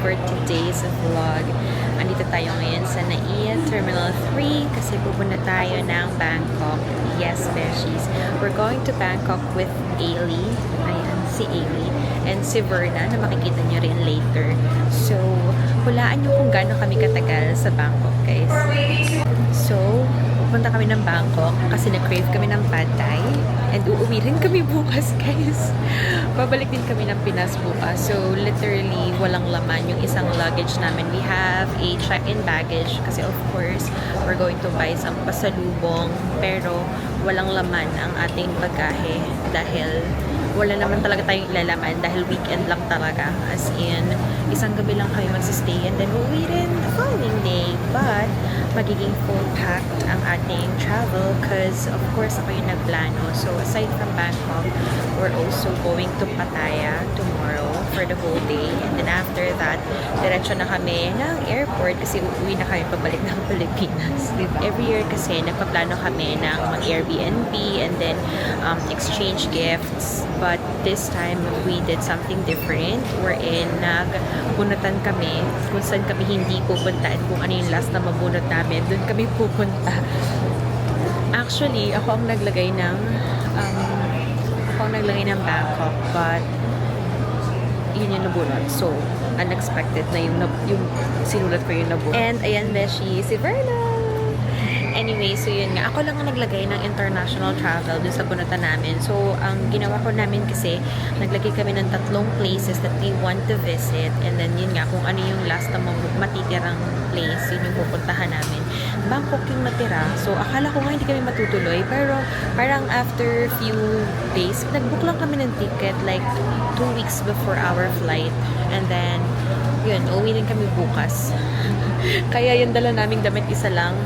for today's vlog. Andito tayo ngayon sa NAIA Terminal 3 kasi pupunta tayo ng Bangkok. Yes, beshies. We're going to Bangkok with Ailey. Ayan, si Ailey. And si Verna na makikita nyo rin later. So, hulaan nyo kung gaano kami katagal sa Bangkok, guys. So, pupunta kami ng Bangkok kasi nag-crave kami ng pad thai. And uuwi rin kami bukas, guys. Babalik din kami ng Pinas bukas. So, literally, walang laman yung isang luggage namin. We have a check-in baggage kasi of course, we're going to buy some pasalubong. Pero, walang laman ang ating bagahe dahil wala naman talaga tayong ilalaman dahil weekend lang talaga. As in, isang gabi lang kami magsistay and then uuwi rin the following day. But, magiging full-packed ang ating travel because of course ako yung nagplano. So, aside from Bangkok, we're also going to Pattaya tomorrow for the whole day. And then after that, diretso na kami ng airport kasi uuwi na kami pabalik ng Pilipinas. Diba? Every year kasi nagpaplano kami ng mag-Airbnb and then exchange gifts. But this time, we did something different. Wherein nagbunutan kami kung saan kami hindi pupunta and kung ano yung last na mabunot namin, doon kami pupunta. Actually, ako ang naglagay ng Bangkok, but yun yung nabunot. So, unexpected na yung sinulat ko yung nabunot. And ayan, beshi, si Verna! Anyway, so yun nga. Ako lang ang naglagay ng international travel dun sa bunutan namin. So, ang ginawa ko namin kasi, naglagay kami ng 3 places that we want to visit. And then, yun nga, kung ano yung last na matitirang place, yun yung pupuntahan namin. Bangkok yung natira. So, akala ko nga hindi kami matutuloy. Pero, parang after few days, nag-book lang kami ng ticket like 2 weeks before our flight. And then, yun, uwi rin kami bukas. Kaya yung dala naming damit isa lang.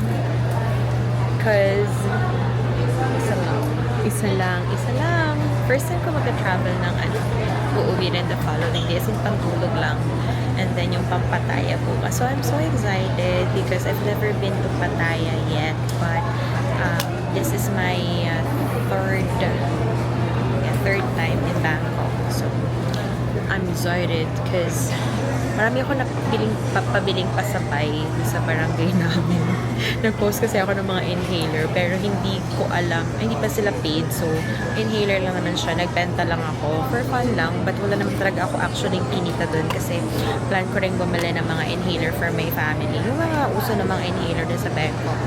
Because, isa lang. First time ko mag-travel ng uuwi rin the following days, yung pantulog lang. And then yung Pattaya bukas. So, I'm so excited because I've never been to Pattaya yet. But, this is my third time in Bangkok. So, I'm excited because marami ako pabiling pasabay sa barangay namin. Nag-post kasi ako ng mga inhaler pero hindi ko alam, hindi pa sila paid. So, inhaler lang naman siya. Nagbenta lang ako for fun lang but wala naman talaga ako actually kinita dun kasi plan ko rin bumili ng mga inhaler for my family. Yung mga uso ng mga inhaler dun sa Bangkok.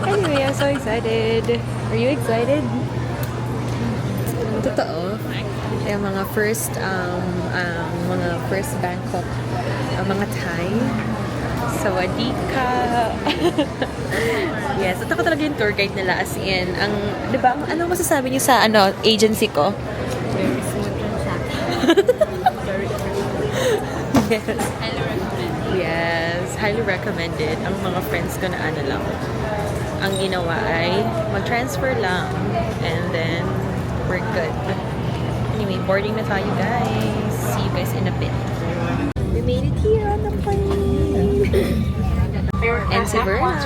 Anyway, I'm so excited. Are you excited? Totoo. Yung mga first Bangkok mga Thai. Sawadee ka. Yes, ito ko talaga yung tour guide nila as in. Di ba, ano masasabi niyo sa agency ko? Very smooth transaction. Yes. Highly recommended. Yes, highly recommended. Ang mga friends ko na lang. Ang ginawa ay mag-transfer lang and then we're good. Anyway, boarding na tayo, guys. See you guys in a bit. We made it here on the plane. And si Verna.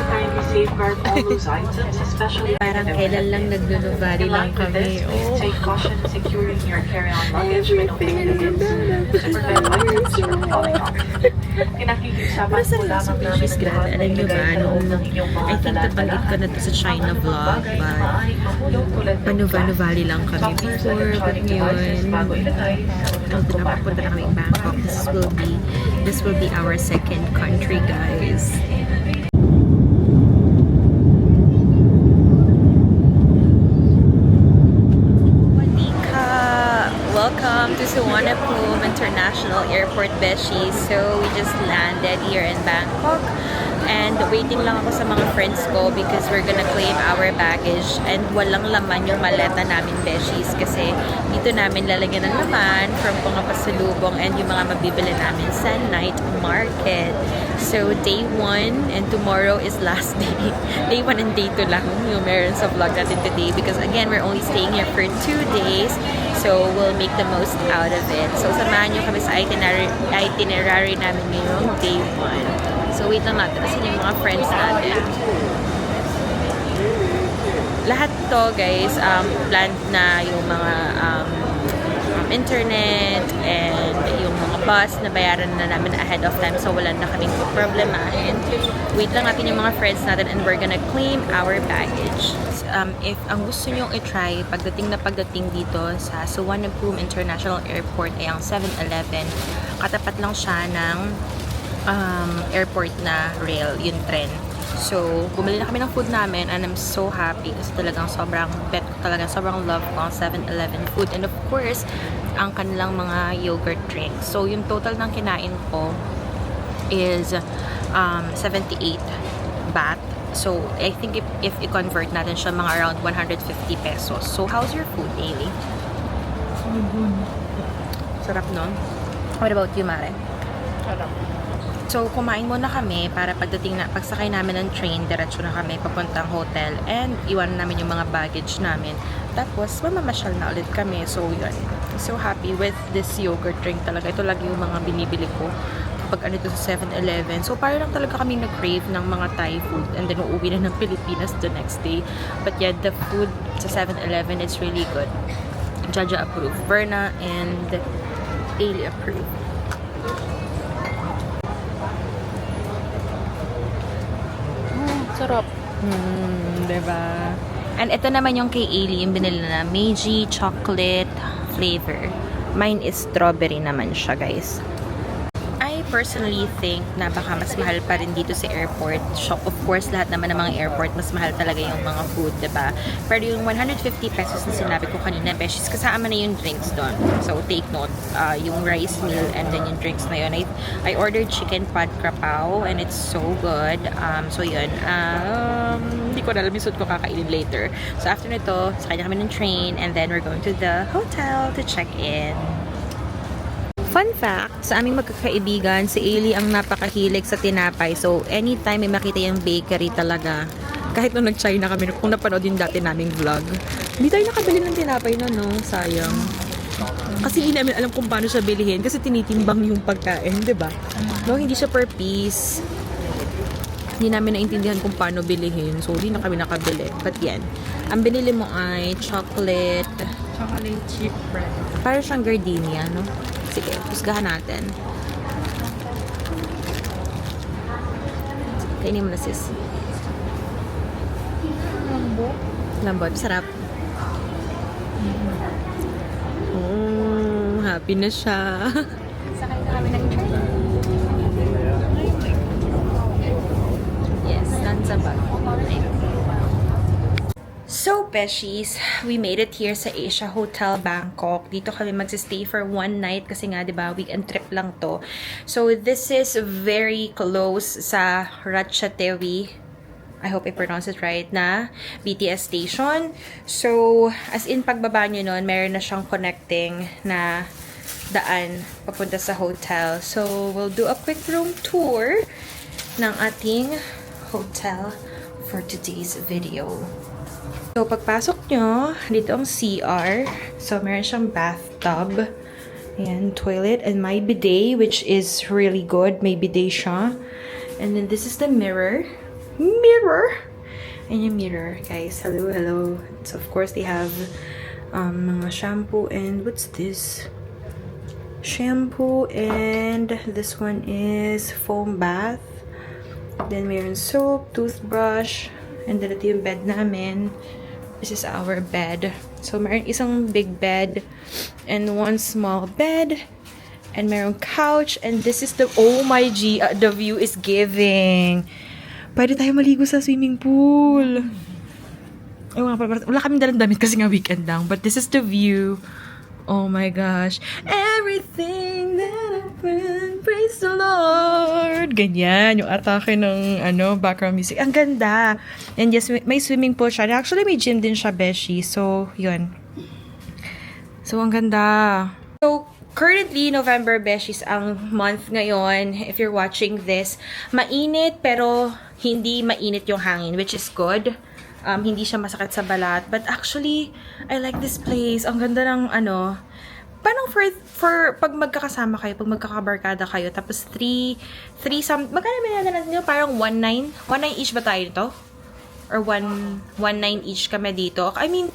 Parang kailan lang naglulubari lang kami. Oh. Take caution in securing your carry-on luggage when opening the gates. To prevent items from falling off. Pinakikisapan po lamang namin ang Grabe, alam nyo ba, I think nabanggit ko na to sa China vlog, but Panuva-Nuvali lang kami before, but ngayon, pinapapunta na kami in Bangkok. This will be our second country, guys. Welcome to Suvarnabhumi International Airport, Beshi. So, we just landed here in Bangkok and waiting lang ako sa mga friends ko because we're gonna claim our baggage and walang laman yung maleta namin, Beshies, kasi dito namin lalagyan ng laman from mga pasalubong and yung mga mabibili namin sa night market. So, day 1 and tomorrow is last day. Day 1 and day 2 lang yung meron sa vlog natin today because again, we're only staying here for 2 days. So, we'll make the most out of it. So, samahan nyo kami sa itinerary namin ngayong day 1. So, wait lang natin kasi yung mga friends natin. Lahat to, guys, planned na yung mga internet and yung mga bus, nabayaran na namin ahead of time, so wala na kaming problemahin. Wait lang natin yung mga friends natin and we're gonna claim our baggage. If ang gusto nyong i-try, pagdating dito sa Suvarnabhumi International Airport ay ang 7-Eleven. Katapat lang siya ng airport na rail, yung tren. So, bumili na kami ng food namin and I'm so happy kasi talagang sobrang love ko ang 7-Eleven food. And of course, ang kanilang mga yogurt drinks. So, yung total ng kinain ko is 78 baht. So, I think if i-convert natin siya, mga around 150 pesos. So, how's your food, Ailey? Sarap, no? What about you, Mare? Sarap. So, kumain muna kami para pagsakay namin ng train, diretso na kami papuntang hotel and iwan namin yung mga baggage namin. Tapos, mamamasyal na ulit kami. So, yun. I'm so happy with this yogurt drink talaga. Ito lagi yung mga binibili ko kapag dito sa 7-Eleven. So, parang lang talaga kami nag-crave ng mga Thai food and then uuwi na ng Pilipinas the next day. But yeah, the food sa 7-Eleven is really good. Jaja approved. Verna and Ailey approved. Sarap. Diba? And ito naman yung kay Ailey, yung binili na Meiji chocolate flavor. Mine is strawberry naman siya, guys. I personally think na baka mas mahal pa rin dito sa airport. So, of course, lahat naman ng mga airport, mas mahal talaga yung mga food, diba? Pero yung 150 pesos na sinabi ko kanina, beshes, kasama na yung drinks doon. So, take note, yung rice meal and then yung drinks na yun. I ordered chicken pad krapao and it's so good. So, yun. Hindi ko na alam yung suit ko kakainin later. So, after nito, sakay na kami ng train and then we're going to the hotel to check in. Fun fact, sa aming magkakaibigan, si Ailey ang napakahilig sa tinapay. So, anytime may makita yung bakery talaga, kahit nung nag-China kami, kung napanood yung dati naming vlog, hindi tayo nakabili ng tinapay na, no? Sayang. Kasi hindi namin alam kung paano siya bilihin kasi tinitimbang yung pagkain, di ba? No, hindi siya per piece. Hindi namin naintindihan kung paano bilihin. So, hindi na kami nakabili. But yan, ang binili mo ay chocolate chip bread. para siyang gardenia, no? Sige, husgahan natin. Kainin mo na, sis. Lambot. Lambot. Sarap. Happy na siya. Sakay na kami ng train. Yes, nasa bag. So, beshies, we made it here sa Asia Hotel Bangkok. Dito kami magsistay for one night kasi nga, diba, weekend trip lang to. So, this is very close sa Ratchathewi, I hope I pronounce it right, na BTS station. So, as in pagbaba nyo nun, meron na siyang connecting na daan papunta sa hotel. So, we'll do a quick room tour ng ating hotel for today's video. So, pagpasok nyo, dito ang CR. So, meron siyang bathtub. Ayan, toilet. And my bidet, which is really good. May bidet siya. And then, this is the mirror. Mirror! And yung mirror, guys. Hello, hello. So, of course, they have mga shampoo and what's this? Shampoo and this one is foam bath. Then, meron soap, toothbrush. And then, ito yung bed namin. This is our bed. So, meron isang big bed and one small bed. And meron couch. And this is the, oh my G, the view is giving. Pwede tayo maligo sa swimming pool. Ay, wala kaming dalang damit kasi nga weekend lang. But this is the view. Oh my gosh. Everything that I bring, praise the Lord. Ganyan, yung atake ng background music. Ang ganda. And yes, may swimming pool siya. Actually, may gym din siya, beshi. So, yun. So, ang ganda. So, currently, November, beshies, ang month ngayon. If you're watching this, mainit pero hindi mainit yung hangin, which is good. Hindi siya masakit sa balat. But actually, I like this place. Ang ganda ng parang for pag magkakasama kayo, pag magkakabarkada kayo, tapos 3 magkano binala natin nyo? Parang 1.9 each ba tayo nito? Or 1.9 each kami dito. I mean,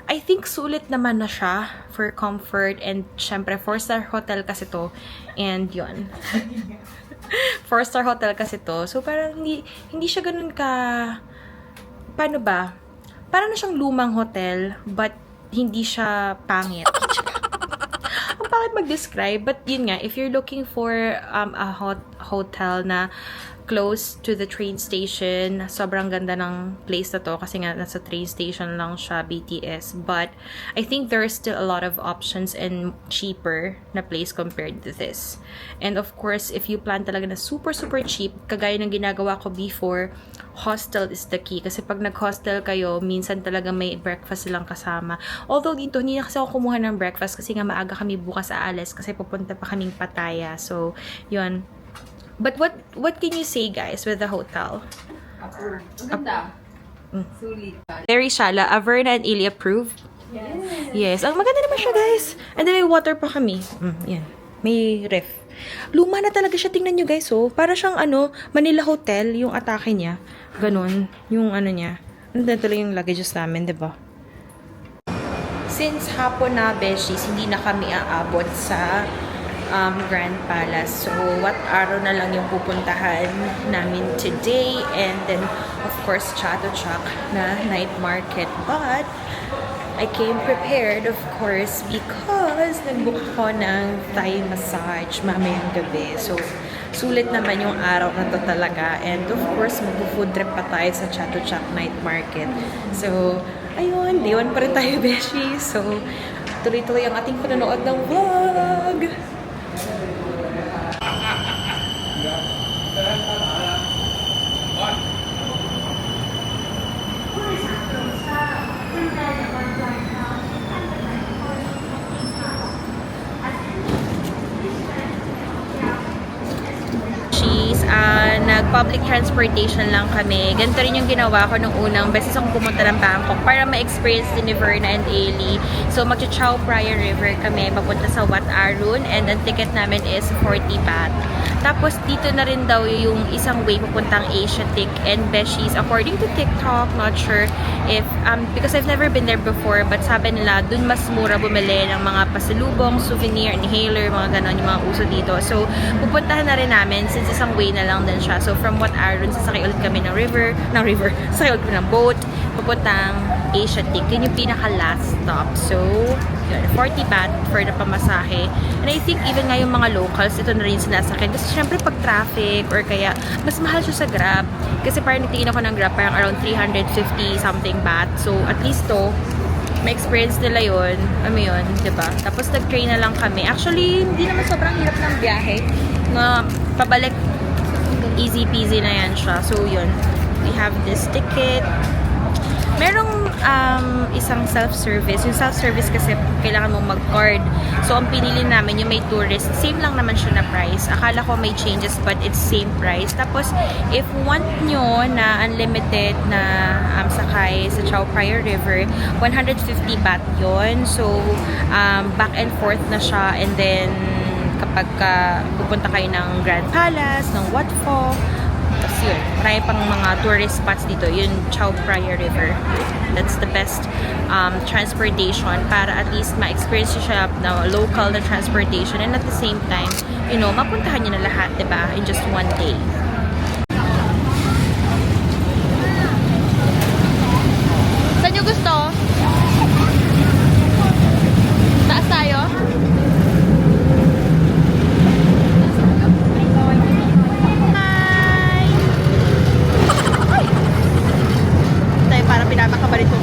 I think sulit naman na siya for comfort and syempre 4-star hotel kasi to. And yun. 4-star hotel kasi to. So parang hindi siya ganun ka, paano ba? Parang na siyang lumang hotel but hindi siya pangit. Ang pangit mag-describe, but yun nga, if you're looking for a hotel na close to the train station, sobrang ganda ng place na to kasi nga nasa train station lang siya, BTS. But I think there are still a lot of options and cheaper na place compared to this. And of course, if you plan talaga na super cheap, kagaya ng ginagawa ko before, hostel is the key. Kasi pag nag-hostel kayo, minsan talaga may breakfast silang kasama. Although dito, hindi na kasi ako kumuha ng breakfast kasi nga maaga kami bukas aalis kasi pupunta pa kaming Pattaya. So, yun. But what can you say, guys, with the hotel? Maganda. Sulit. Very shala. Averna and Ili approved. Yes. Ang maganda naman siya, guys. And then may water pa kami. Yan. May ref. Luma na talaga siya. Tingnan nyo, guys. Oh. Para siyang Manila Hotel, yung atake niya. Ganon. Yung niya. Nandun tuloy yung luggages namin, diba? Since hapon na, beshies, hindi na kami aabot sa Grand Palace. So, what araw na lang yung pupuntahan namin today. And then, of course, Chatuchak na night market. But, I came prepared, of course, because nag-book ko ng Thai massage mamayang gabi. So, sulit naman yung araw na to talaga. And, of course, mag-food trip pa tayo sa Chatuchak night market. So, ayun, day 1 pa rin tayo, beshi. So, tuloy-tuloy ang ating panonood ng vlog. Nag-public transportation lang kami. Ganito rin yung ginawa ko nung unang beses akong pumunta ng Bangkok para ma-experience din ni Verna and Ailey. So, mag-Chao Phraya River kami, papunta sa Wat Arun, and ang ticket namin is 40 baht. Tapos, dito na rin daw yung isang way papuntang Asiatic and Beshies. According to TikTok, not sure if, because I've never been there before, but sabi nila, dun mas mura bumili ng mga pasalubong, souvenir, inhaler, mga ganon, yung mga uso dito. So, pupuntahan na rin namin since isang way na lang din siya. So, from Wat Arun, sasakay ulit kami ng river, sasakay ulit kami ng boat, papuntang Asiatic. Yun yung pinaka-last stop. So, yun, 40 baht for the pamasahe. And I think even nga yung mga locals, ito na rin sinasakyan. Kasi syempre pag traffic or kaya, mas mahal siya sa Grab. Kasi parang nagtingin ako ng Grab, parang around 350 something baht. So, at least to, may experience nila yun. Yun, diba? Tapos nag-train na lang kami. Actually, hindi naman sobrang hirap ng biyahe. Pabalik, easy peasy na yan siya. So, yun. We have this ticket. Merong isang self-service. Yung self-service kasi kailangan mong mag-card. So, ang pinili namin yung may tourist. Same lang naman siya na price. Akala ko may changes but it's same price. Tapos, if want nyo na unlimited na sakay sa Chao Phraya River, 150 baht yun. So, back and forth na siya. And then, kapag pupunta kayo ng Grand Palace, ng Wat Pho, tapos yun, marami pang mga tourist spots dito, yung Chao Phraya River. That's the best transportation para at least ma-experience siya na local na transportation and at the same time, you know, mapuntahan nyo na lahat, diba? In just one day. Saan nyo gusto? Taas tayo? Parang pinapakabalit ko.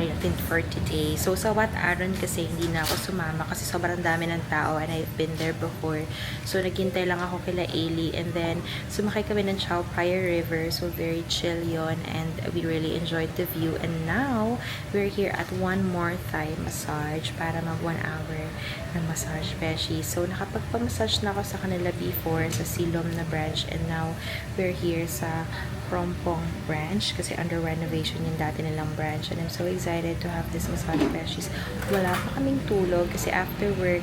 natin for today. So, sa Wat Aron kasi hindi na ako sumama kasi sobrang dami ng tao and I've been there before. So, naghintay lang ako kila Ailey and then sumakay kami ng Chao Phraya River. So, very chill yon and we really enjoyed the view. And now, we're here at one more Thai massage para mag 1 hour ng massage beshi. So, nakapagpamassage na ako sa kanila before sa Silom na branch and now we're here sa Krompong branch kasi under renovation yung dati nilang branch and I'm so excited to have this massage beshies. Wala pa kaming tulog kasi after work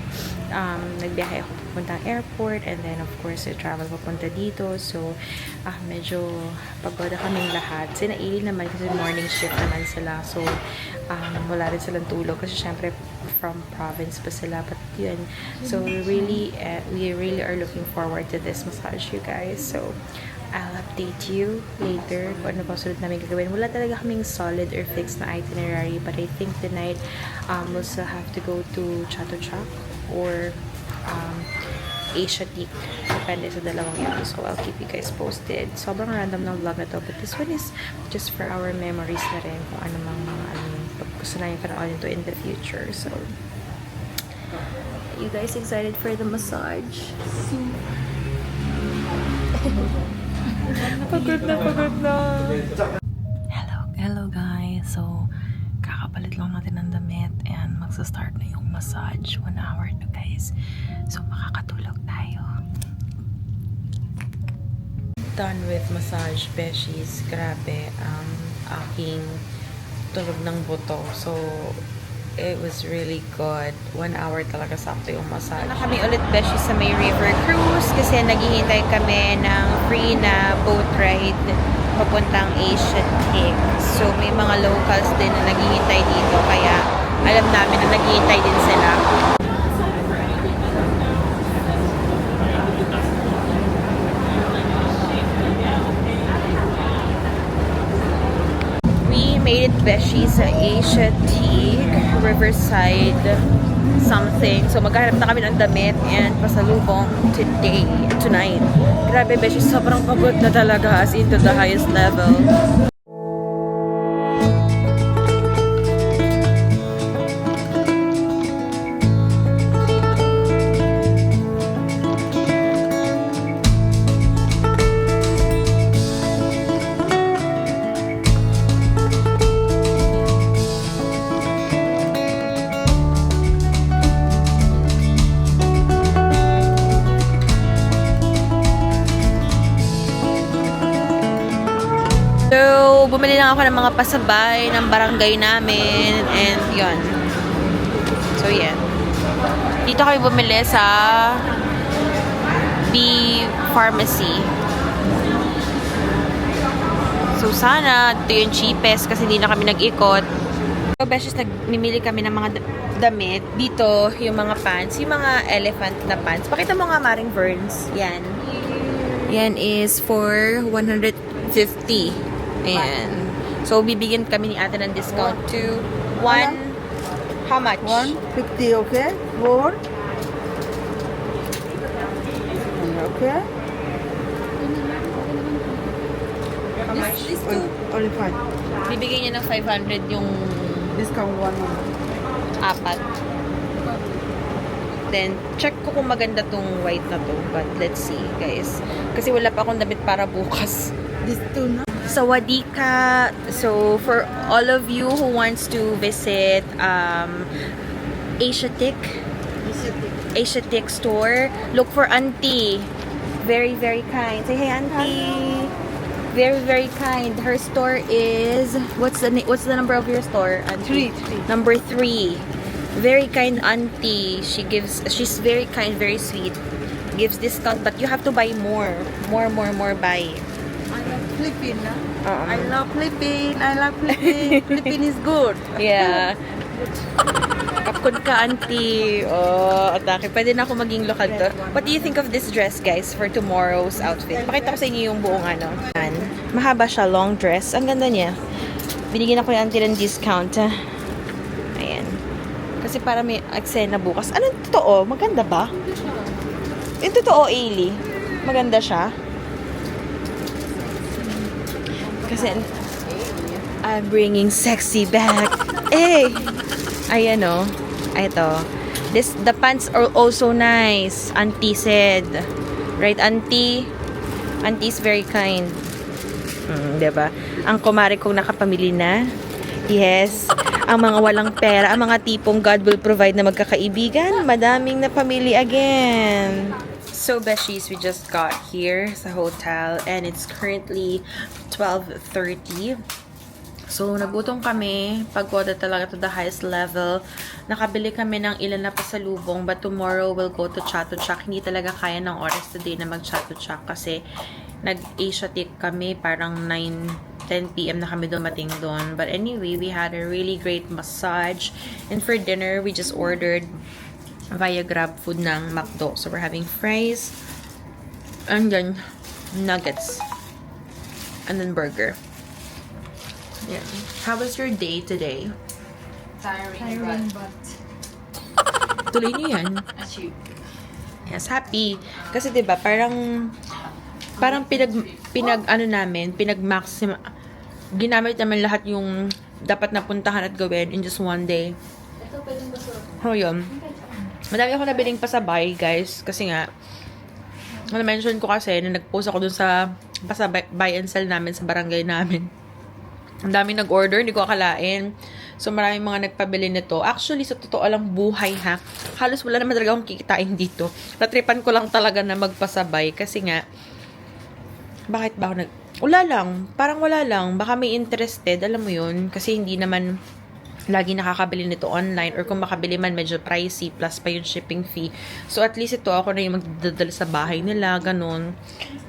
nagbiyahe ako papuntang airport and then of course travel papunta dito so medyo pagod kaming lahat. Sina Ailey naman kasi morning shift naman sila so wala rin silang tulog kasi syempre from province pa sila but yun so we really are looking forward to this massage you guys so I'll update you later kung ano pa sunod namin gagawin. Wala talaga kaming solid or fixed na itinerary but I think tonight we'll still have to go to Chatuchak or Asiatique. Depende sa dalawang yun. So I'll keep you guys posted. Sobrang random ng vlog na to but this one is just for our memories na rin kung ano mang pag gusto namin panoorin to in the future. So you guys excited for the massage? Pagod na. Hello guys. So, kakapalit lang natin ng damit and magsa-start na yung massage. 1 hour to guys. So, makakatulog tayo. Done with massage beshies. Grabe. Aking tunog ng buto. So, it was really good. 1 hour talaga sakto yung massage. Kami ulit beshi sa may river cruise kasi naghihintay kami ng free na boat ride papuntang Asiatique. So may mga locals din na naghihintay dito kaya alam namin na naghihintay din sila. Made it beshi sa Asiatique Riverside something. So maghahanap na kami ng damit and pasalubong tonight. Grabe beshi, sobrang pagod na talaga as in to the highest level. So, bumili lang ako ng mga pasabay ng barangay namin and yon. So, yan. Dito kami bumili sa B Pharmacy. So, sana ito yung cheapest kasi hindi na kami nag-ikot. So, beses nagmimili kami ng mga damit. Dito, yung mga pants. Yung mga elephant na pants. Pakita mo nga, Maring Verns. Yan. Yan is for 150. Ayan. So, bibigyan kami ni ate ng discount to 1... How much? 150, okay? 4. Okay? How much? Only 5. Bibigyan niya ng 500 yung Discount 1. apat. Then, check ko kung maganda tong white na to. But, let's see, guys. Kasi wala pa akong damit para bukas. This two, no? Sawadika. So, for all of you who wants to visit Asiatique store, look for Auntie. Very, very kind. Say, hey, Auntie. Very, very kind. Her store is... What's the number of your store, Auntie? 3. Number 3. Very kind Auntie. She's very kind, very sweet. Gives discount, but you have to buy more. More buy. I love Philippines, no? I love Philippines. Philippines is good. Yeah. Kapkod ka, Auntie. Oh, atake. Pwede na ako maging lokal to. What do you think of this dress, guys, for tomorrow's outfit? Pakita ko sa inyo yung buong ano. Mahaba siya, long dress. Ang ganda niya. Binigyan ako ni Auntie ng discount. Ayan. Kasi para may eksena bukas. Anong totoo? Maganda ba? Yung totoo, Ailey. Maganda siya. Kasi I'm bringing sexy back. Ayan o. Ito. The pants are also nice. Auntie said. Right, Auntie? Auntie's very kind. Diba? Ang kumare kong nakapamili na. Yes. Ang mga walang pera, ang mga tipong God will provide na magkakaibigan, madaming na pamili again. So, beshies, we just got here sa hotel and it's currently 12:30. So, nagutom kami. Pagwada talaga to the highest level. Nakabili kami ng ilan na pasalubong but tomorrow we'll go to Chatuchak. Hindi talaga kaya ng oras today na mag-Chatuchak kasi nag-Asiatic kami. Parang 9-10 p.m. na kami dumating doon. But anyway, we had a really great massage. And for dinner, we just ordered via Grab food ng McDo. So, we're having fries and then nuggets and then burger. Yeah. How was your day today? Tiring but Tuloy niyo yan. achieve. Yes, happy. Kasi 'di ba, parang pinag-maximum ginamit naman lahat yung dapat napuntahan at gawin in just one day. Ito pwedeng basura. Oh, yun. Madami ako nabiling pasabay, guys. Kasi nga, na-mention ko kasi na nag-post ako dun sa pasabay buy and sell namin sa barangay namin. Ang dami nag-order, hindi ko akalain. So, maraming mga nagpabili nito. Actually, sa totoo lang buhay ha, halos wala naman talaga akong kikitain dito. Natripan ko lang talaga na magpasabay. Kasi nga, bakit ba ako wala lang. Parang wala lang. Baka may interested, alam mo yun. Kasi hindi naman lagi nakakabili nito online. Or kung makabili man, medyo pricey. Plus pa yung shipping fee. So, at least ito, ako na yung magdadala sa bahay nila. Ganun.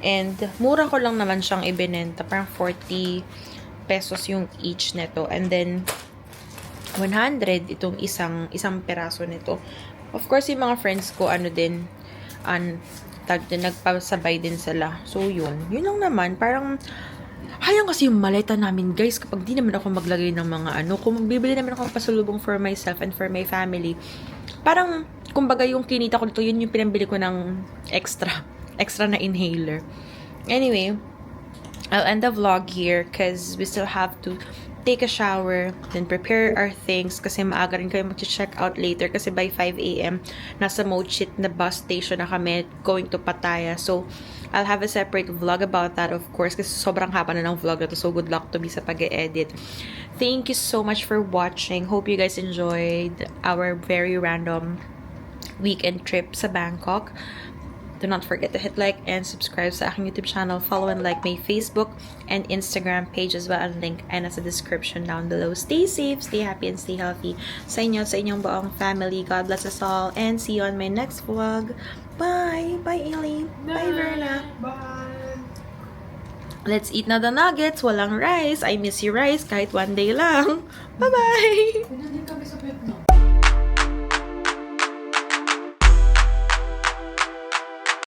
And, mura ko lang naman siyang ibinenta. Parang 40 pesos yung each nito. And then, 100 itong isang peraso nito. Of course, yung mga friends ko, nagpasabay din sila. So, yun. Yun lang naman. Parang, hayang kasi yung maleta namin, guys, kapag di naman ako maglagay ng mga kung bibili naman ako pasalubong for myself and for my family, parang, kumbaga yung kinita ko dito, yun yung pinambili ko ng extra na inhaler. Anyway, I'll end the vlog here because we still have to take a shower, then prepare our things kasi maaga rin kayo mag-check out later kasi by 5 a.m. nasa Mochit na bus station na kami going to Pattaya. So, I'll have a separate vlog about that, of course, kasi sobrang haba na ng vlog na to. So, good luck to me sa pag-edit. Thank you so much for watching. Hope you guys enjoyed our very random weekend trip sa Bangkok. Do not forget to hit like and subscribe sa aking YouTube channel. Follow and like my Facebook and Instagram page as well. Ang link ay nasa description down below. Stay safe, stay happy, and stay healthy. Sa inyo, sa inyong buong family. God bless us all. And see you on my next vlog. Bye! Bye, Ellie! Bye, Verna! Bye! Let's eat na the nuggets. Walang rice. I miss you rice kahit one day lang. Bye-bye! Kung hindi kami sa Vietnam.